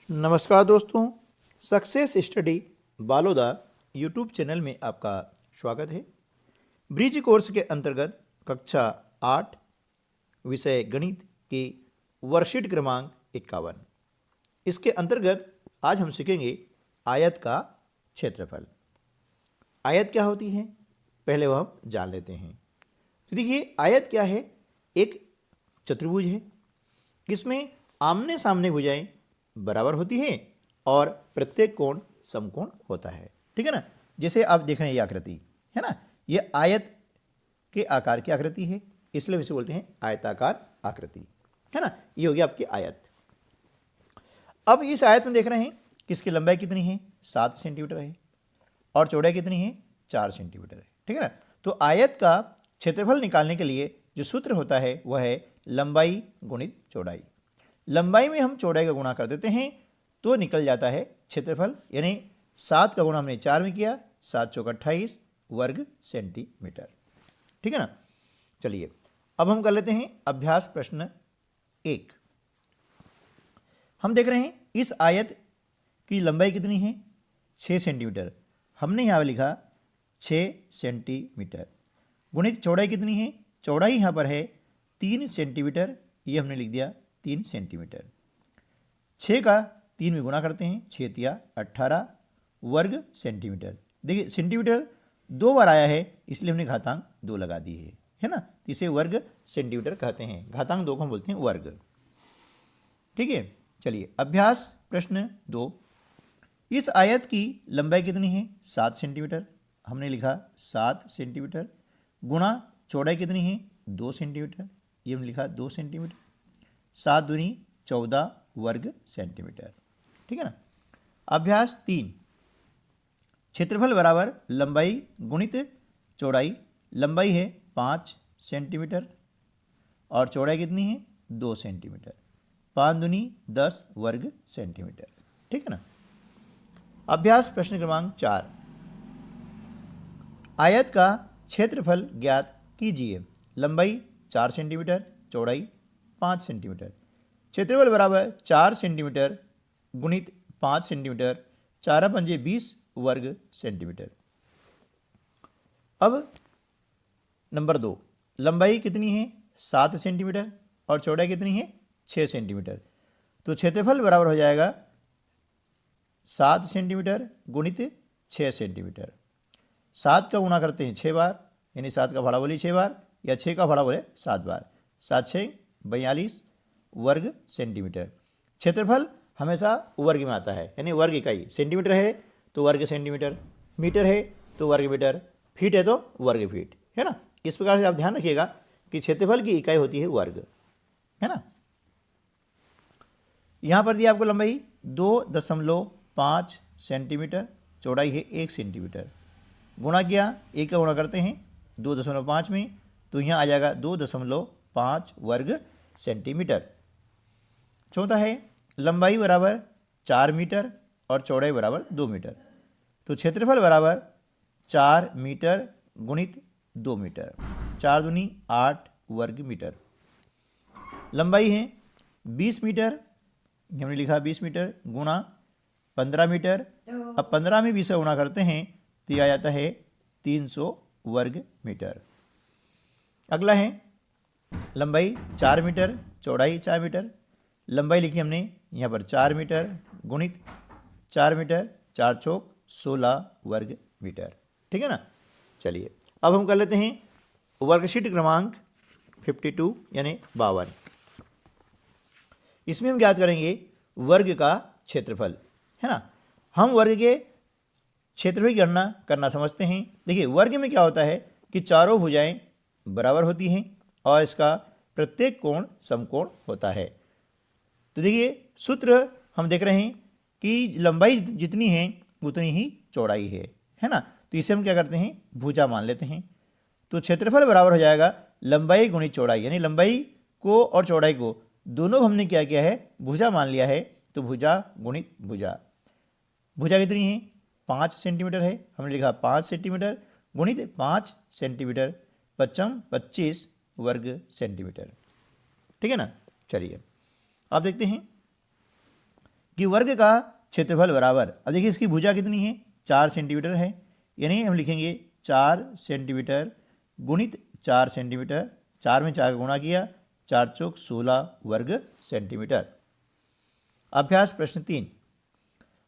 नमस्कार दोस्तों, success study Baloda YouTube channel में आपका स्वागत है। ब्रिज कोर्स के अंतर्गत कक्षा 8 विषय गणित की वर्कशीट क्रमांक 51। इसके अंतर्गत आज हम सीखेंगे आयत का क्षेत्रफल। आयत क्या होती है पहले वह हम जान लेते हैं। तो देखिए, आयत क्या है? एक चतुर्भुज है, इसमें आमने सामने भुजाएं बराबर होती है और प्रत्येक कोण समकोण होता है। ठीक है ना। जैसे आप देख रहे हैं ये आकृति है ना, ये आयत के आकार की आकृति है, इसलिए इसे बोलते हैं आयताकार आकृति, है ना। ये हो गया आपकी आयत। अब इस आयत में देख रहे हैं कि इसकी लंबाई कितनी है, 7 सेंटीमीटर है और चौड़ाई कितनी है, 4 सेंटीमीटर है। ठीक है ना। तो आयत का क्षेत्रफल निकालने के लिए जो सूत्र होता है वह है लंबाई गुणित चौड़ाई। लंबाई में हम चौड़ाई का गुणा कर देते हैं तो निकल जाता है क्षेत्रफल, यानी 7 का गुणा हमने 4 में किया, 7 चौक 28 वर्ग सेंटीमीटर। ठीक है ना। चलिए अब हम कर लेते हैं अभ्यास प्रश्न 1। हम देख रहे हैं इस आयत की लंबाई कितनी है, 6 सेंटीमीटर। हमने यहाँ लिखा 6 सेंटीमीटर गुणित चौड़ाई कितनी है, चौड़ाई यहाँ पर है 3 सेंटीमीटर, ये हमने लिख दिया 3 सेंटीमीटर। 6 का 3 में गुणा करते हैं, 6 तिया 18 वर्ग सेंटीमीटर। देखिए सेंटीमीटर 2 बार आया है इसलिए हमने घातांक 2 लगा दी है ना। इसे वर्ग सेंटीमीटर कहते हैं, घातांक 2 को हम बोलते हैं वर्ग। ठीक है। चलिए अभ्यास प्रश्न 2। इस आयत की लंबाई कितनी है, 7 सेंटीमीटर। हमने लिखा 7 सेंटीमीटर गुणा चौड़ाई कितनी है, 2 सेंटीमीटर, ये हमने लिखा 2 सेंटीमीटर। 7 दूनी 14 वर्ग सेंटीमीटर। ठीक है ना। अभ्यास 3। क्षेत्रफल बराबर लंबाई गुणित चौड़ाई। लंबाई है 5 सेंटीमीटर और चौड़ाई कितनी है, 2 सेंटीमीटर। 5 दूनी 10 वर्ग सेंटीमीटर। ठीक है ना। अभ्यास प्रश्न क्रमांक 4। आयत का क्षेत्रफल ज्ञात कीजिए। लंबाई 4 सेंटीमीटर, चौड़ाई 5 सेंटीमीटर। क्षेत्रफल बराबर 4 सेंटीमीटर गुणित 5 सेंटीमीटर, 4 पंजे 20 वर्ग सेंटीमीटर। अब नंबर 2, लंबाई कितनी है, 7 सेंटीमीटर और चौड़ाई कितनी है, 6 सेंटीमीटर। तो क्षेत्रफल बराबर हो जाएगा 7 सेंटीमीटर गुणित 6 सेंटीमीटर। 7 का गुणा करते हैं 6 बार, यानी 7 का भाड़ा बोले 6 बार, या 6 का भाड़ा बोले 7 बार। 7 6 42 वर्ग सेंटीमीटर। क्षेत्रफल हमेशा वर्ग में आता है, यानी वर्ग इकाई। सेंटीमीटर है तो वर्ग सेंटीमीटर, मीटर है तो वर्ग मीटर, फीट है तो वर्ग फीट, है ना। इस प्रकार से आप ध्यान रखिएगा कि क्षेत्रफल की इकाई होती है वर्ग, है ना। यहाँ पर दिया आपको लंबाई 2.5 सेंटीमीटर, चौड़ाई है 1 सेंटीमीटर। गुणा किया, 1 का गुणा करते हैं 2.5 में, तो यहाँ आ जाएगा 2.5 वर्ग सेंटीमीटर। चौथा है लंबाई बराबर 4 मीटर और चौड़ाई बराबर 2 मीटर। तो क्षेत्रफल बराबर 4 मीटर गुणित 2 मीटर, 4 दूनी 8 वर्ग मीटर। लंबाई है 20 मीटर, हमने लिखा 20 मीटर गुणा 15 मीटर। अब 15 में 20 का गुणा करते हैं तो यह आ जाता है 300 वर्ग मीटर। अगला है लंबाई 4 मीटर, चौड़ाई 4 मीटर। लंबाई लिखी हमने यहाँ पर 4 मीटर गुणित 4 मीटर, 4 चौक 16 वर्ग मीटर। ठीक है ना। चलिए अब हम कर लेते हैं वर्कशीट क्रमांक 52 यानी 52। इसमें हम ज्ञात करेंगे वर्ग का क्षेत्रफल, है ना। हम वर्ग के क्षेत्रफल की गणना करना समझते हैं। देखिए वर्ग में क्या होता है कि चारों भुजाएं बराबर होती हैं और इसका प्रत्येक कोण समकोण होता है। तो देखिए सूत्र हम देख रहे हैं कि लंबाई जितनी है उतनी ही चौड़ाई है ना। तो इसे हम क्या करते हैं, भुजा मान लेते हैं। तो क्षेत्रफल बराबर हो जाएगा लंबाई गुणित चौड़ाई, यानी लंबाई को और चौड़ाई को दोनों हमने क्या किया है, भुजा मान लिया है। तो भुजा गुणित भुजा, भुजा कितनी है 5 सेंटीमीटर है, हमने लिखा 5 सेंटीमीटर गुणित 5 सेंटीमीटर, 55 25 वर्ग सेंटीमीटर। ठीक है ना। चलिए आप देखते हैं कि वर्ग का क्षेत्रफल बराबर, अब देखिए इसकी भुजा कितनी है, 4 सेंटीमीटर है, यानी हम लिखेंगे 4 सेंटीमीटर गुणित 4 सेंटीमीटर, 4 में 4 का गुणा किया, 4 चौक 16 वर्ग सेंटीमीटर। अभ्यास प्रश्न 3,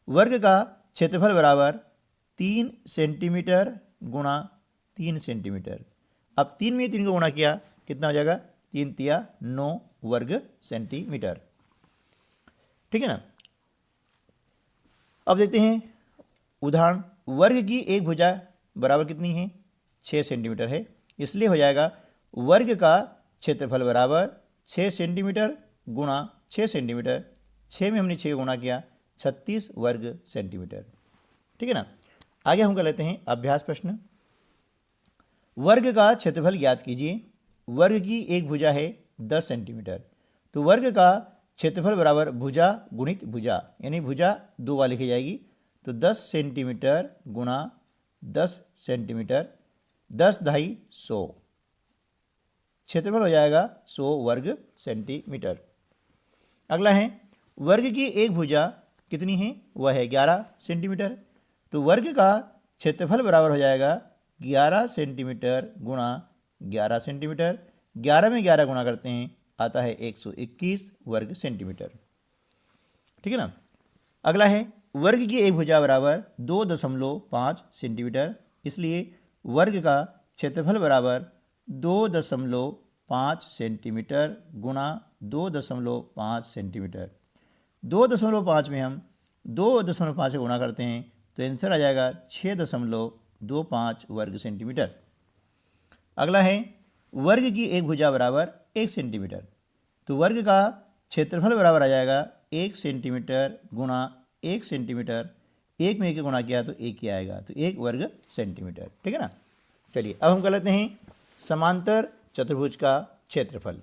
वर्ग का क्षेत्रफल बराबर 3 सेंटीमीटर गुणा 3 सेंटीमीटर। अब 3 में 3 को गुणा किया, कितना हो जाएगा, 3 तिया 9 वर्ग सेंटीमीटर। ठीक है ना। अब देखते हैं उदाहरण, वर्ग की एक भुजा बराबर कितनी है, 6 सेंटीमीटर है, इसलिए हो जाएगा वर्ग का क्षेत्रफल बराबर 6 सेंटीमीटर गुणा 6 सेंटीमीटर, 6 में हमने 6 गुणा किया, 36 वर्ग सेंटीमीटर। ठीक है ना। आगे हम कर लेते हैं अभ्यास प्रश्न, वर्ग का क्षेत्रफल ज्ञात कीजिए। वर्ग की एक भुजा है 10 सेंटीमीटर, तो वर्ग का क्षेत्रफल बराबर भुजा गुणित भुजा, यानी भुजा 2 बार लिखी जाएगी, तो 10 सेंटीमीटर गुणा 10 सेंटीमीटर, 10 दहाई 100, क्षेत्रफल हो जाएगा 100 वर्ग सेंटीमीटर। अगला है, वर्ग की एक भुजा कितनी है, वह है 11 सेंटीमीटर, तो वर्ग का क्षेत्रफल बराबर हो जाएगा 11 सेंटीमीटर गुणा 11 सेंटीमीटर, 11 में 11 गुणा करते हैं, आता है 121 वर्ग सेंटीमीटर। ठीक है ना। अगला है, वर्ग की एक भुजा बराबर 2.5 सेंटीमीटर, इसलिए वर्ग का क्षेत्रफल बराबर 2.5 सेंटीमीटर गुणा 2.5 सेंटीमीटर। 2.5 में हम 2.5 गुणा करते हैं, तो आंसर आ जाएगा 6.25 वर्ग सेंटीमीटर। अगला है, वर्ग की एक भुजा बराबर 1 सेंटीमीटर, तो वर्ग का क्षेत्रफल बराबर आ जाएगा 1 सेंटीमीटर गुणा 1 सेंटीमीटर, 1 में 1 गुणा किया तो 1 ही आएगा, तो 1 वर्ग सेंटीमीटर। ठीक है ना। चलिए अब हम कर लेते हैं समांतर चतुर्भुज का क्षेत्रफल।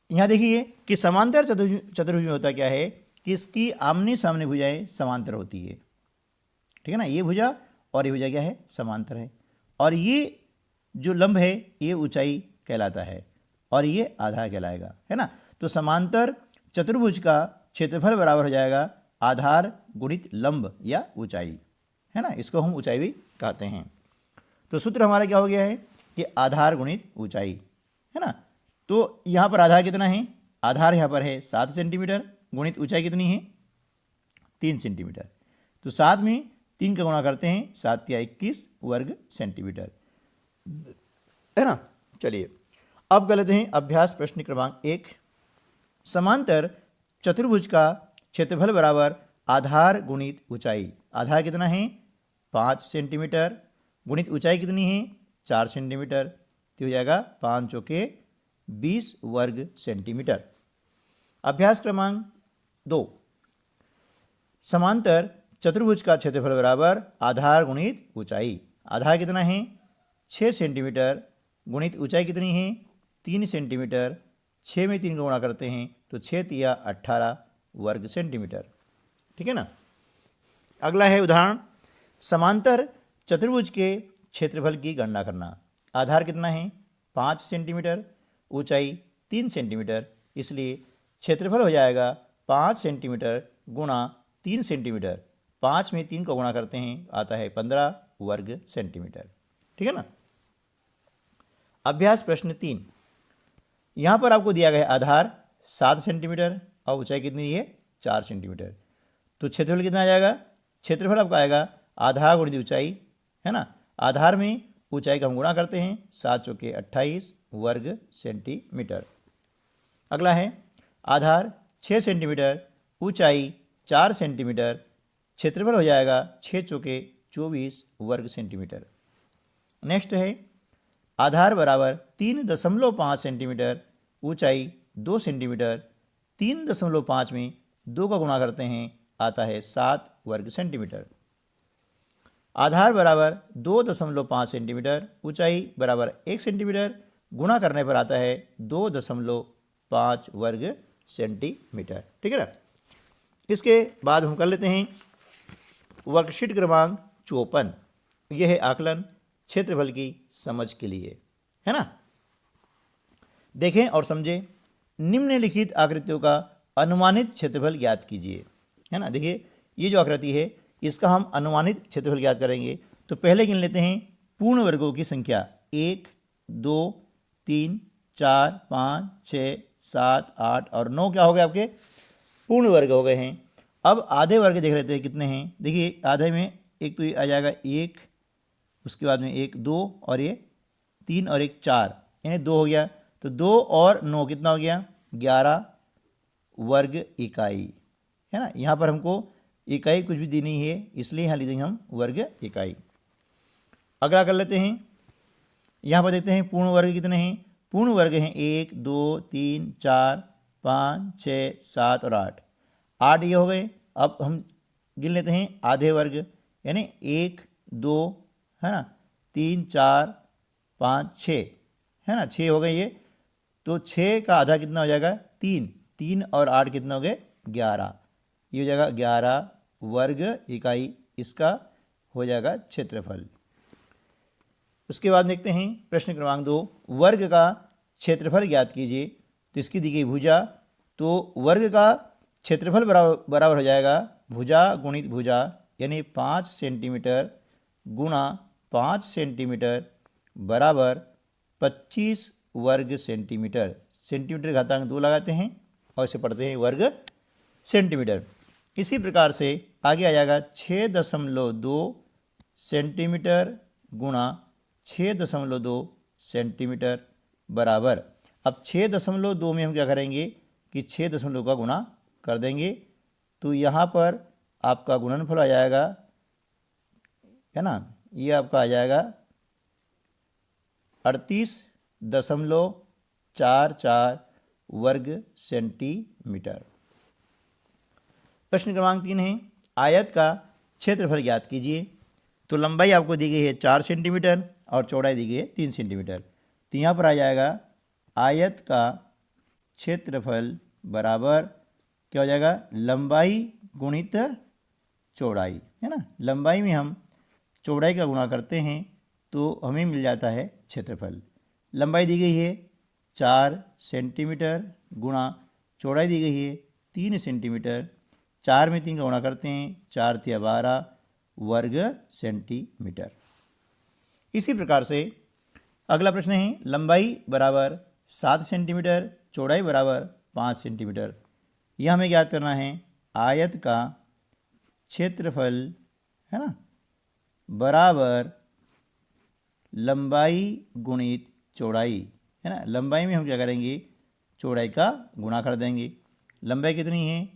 यहाँ देखिए कि समांतर चतुर्भुज में होता क्या है कि इसकी आमने सामने भुजाएं समांतर होती है। ठीक है ना, ये भुजा और ये भुजा क्या है, समांतर है, और ये जो लंब है ये ऊंचाई कहलाता है और ये आधार कहलाएगा, है ना। तो समांतर चतुर्भुज का क्षेत्रफल बराबर हो जाएगा आधार गुणित लंब या ऊंचाई, है ना, इसको हम ऊंचाई भी कहते हैं। तो सूत्र हमारा क्या हो गया है कि आधार गुणित ऊंचाई, है ना। तो यहाँ पर आधार कितना है, आधार यहाँ पर है 7 सेंटीमीटर गुणित ऊंचाई कितनी है 3 सेंटीमीटर, तो 7 में 3 का गुणा करते हैं, 7 या 21 वर्ग सेंटीमीटर, है ना। चलिए अब कर लेते हैं अभ्यास प्रश्न क्रमांक 1, समांतर चतुर्भुज का क्षेत्रफल बराबर आधार गुणित ऊंचाई। आधार कितना है 5 सेंटीमीटर गुणित ऊंचाई कितनी है 4 सेंटीमीटर, तो हो जाएगा 5 चौके 20 वर्ग सेंटीमीटर। अभ्यास क्रमांक 2, समांतर चतुर्भुज का क्षेत्रफल बराबर आधार गुणित ऊंचाई। आधार कितना है 6 सेंटीमीटर गुणित ऊंचाई कितनी है 3 सेंटीमीटर, 6 में 3 को गुणा करते हैं तो 6 तिया 18 वर्ग सेंटीमीटर। ठीक है ना। अगला है उदाहरण, समांतर चतुर्भुज के क्षेत्रफल की गणना करना। आधार कितना है 5 सेंटीमीटर, ऊंचाई 3 सेंटीमीटर, इसलिए क्षेत्रफल हो जाएगा 5 सेंटीमीटर गुणा 3 सेंटीमीटर, 5 में 3 को गुणा करते हैं आता है 15 वर्ग सेंटीमीटर। ठीक है ना। अभ्यास प्रश्न 3, यहाँ पर आपको दिया गया आधार 7 सेंटीमीटर और ऊंचाई कितनी है 4 सेंटीमीटर, तो क्षेत्रफल कितना आ जाएगा, क्षेत्रफल आपका आएगा आधार गुणित ऊंचाई, है ना। आधार में ऊंचाई का हम गुणा करते हैं, 7 चौके 28 वर्ग सेंटीमीटर। अगला है आधार 6 सेंटीमीटर, ऊंचाई 4 सेंटीमीटर, क्षेत्रफल हो जाएगा 6 चौके 24 वर्ग सेंटीमीटर। नेक्स्ट है आधार बराबर 3.5 सेंटीमीटर, ऊंचाई 2 सेंटीमीटर, 3.5 में 2 का गुणा करते हैं आता है 7 वर्ग सेंटीमीटर। आधार बराबर 2.5 सेंटीमीटर, ऊंचाई बराबर 1 सेंटीमीटर, गुणा करने पर आता है 2.5 वर्ग सेंटीमीटर। ठीक है ना। इसके बाद हम कर लेते हैं वर्कशीट क्रमांक 54, यह है आकलन क्षेत्रफल की समझ के लिए, है ना। देखें और समझें, निम्नलिखित आकृतियों का अनुमानित क्षेत्रफल ज्ञात कीजिए, है ना। देखिए ये जो आकृति है इसका हम अनुमानित क्षेत्रफल ज्ञात करेंगे। तो पहले गिन लेते हैं पूर्ण वर्गों की संख्या, 1 2 3 4 5 6 7 8 और 9 क्या हो गए आपके पूर्ण वर्ग हो गए हैं। अब आधे वर्ग देख लेते हैं कितने हैं। देखिए आधे में एक तो ये आ जाएगा 1, उसके बाद में 1 2 और ये 3 और 1 4, यानी 2 हो गया। तो 2 और 9 कितना हो गया 11 वर्ग इकाई, है ना। यहाँ पर हमको इकाई कुछ भी दी नहीं है इसलिए यहाँ लिखेंगे हम वर्ग इकाई। अगला कर लेते हैं, यहाँ पर देखते हैं पूर्ण वर्ग कितने हैं। पूर्ण वर्ग हैं 1 2 3 4 5 6 7 और 8, 8 ये हो गए। अब हम गिन लेते हैं आधे वर्ग, यानी 1 2 है ना 3 4 5 6, है ना 6 हो गए ये। तो 6 का आधा कितना हो जाएगा 3, 3 और 8 कितना हो गए 11, ये हो जाएगा 11 वर्ग इकाई, इसका हो जाएगा क्षेत्रफल। उसके बाद देखते हैं प्रश्न क्रमांक 2, वर्ग का क्षेत्रफल ज्ञात कीजिए। तो इसकी दी गई भुजा, तो वर्ग का क्षेत्रफल बराबर हो जाएगा भुजा गुणित भुजा, यानी 5 सेंटीमीटर गुणा 5 सेंटीमीटर बराबर 25 वर्ग सेंटीमीटर। सेंटीमीटर घातांक 2 लगाते हैं और इसे पढ़ते हैं वर्ग सेंटीमीटर। इसी प्रकार से आगे आ जाएगा 6.2 सेंटीमीटर गुणा 6.2 सेंटीमीटर बराबर, अब 6.2 में हम क्या करेंगे कि 6 का गुणा कर देंगे। तो यहाँ पर आपका गुणनफल आ जाएगा, है ना, ये आपका आ जाएगा 38.44 वर्ग सेंटीमीटर। प्रश्न क्रमांक 3 है, आयत का क्षेत्रफल ज्ञात कीजिए। तो लंबाई आपको दी गई है 4 सेंटीमीटर और चौड़ाई दी गई है 3 सेंटीमीटर। तो यहाँ पर आ जाएगा आयत का क्षेत्रफल बराबर क्या हो जाएगा लंबाई गुणित चौड़ाई, है ना। लंबाई में हम चौड़ाई का गुणा करते हैं तो हमें मिल जाता है क्षेत्रफल। लंबाई दी गई है 4 सेंटीमीटर गुणा चौड़ाई दी गई है 3 सेंटीमीटर, 4 में 3 का गुणा करते हैं 4 × 12 वर्ग सेंटीमीटर। इसी प्रकार से अगला प्रश्न है, लंबाई बराबर 7 सेंटीमीटर चौड़ाई बराबर 5 सेंटीमीटर। यह हमें ज्ञात करना है आयत का क्षेत्रफल, है ना, बराबर लंबाई गुणित चौड़ाई, है ना। लंबाई में हम क्या करेंगे चौड़ाई का गुणा कर देंगे। लंबाई कितनी है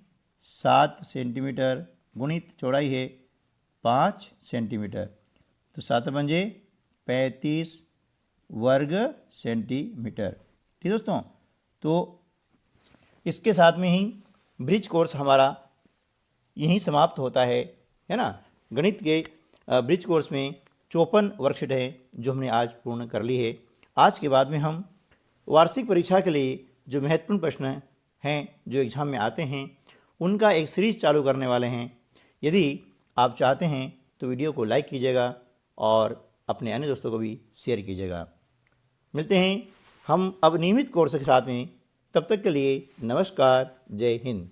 7 सेंटीमीटर गुणित चौड़ाई है 5 सेंटीमीटर, तो 7 पंजे 35 वर्ग सेंटीमीटर। ठीक दोस्तों, तो इसके साथ में ही ब्रिज कोर्स हमारा यहीं समाप्त होता है ना। गणित के ब्रिज कोर्स में 54 वर्कशीट है जो हमने आज पूर्ण कर ली है। आज के बाद में हम वार्षिक परीक्षा के लिए जो महत्वपूर्ण प्रश्न हैं जो एग्ज़ाम में आते हैं उनका एक सीरीज़ चालू करने वाले हैं। यदि आप चाहते हैं तो वीडियो को लाइक कीजिएगा और अपने अन्य दोस्तों को भी शेयर कीजिएगा। मिलते हैं हम अब नियमित कोर्स के साथ में, तब तक के लिए नमस्कार, जय हिंद।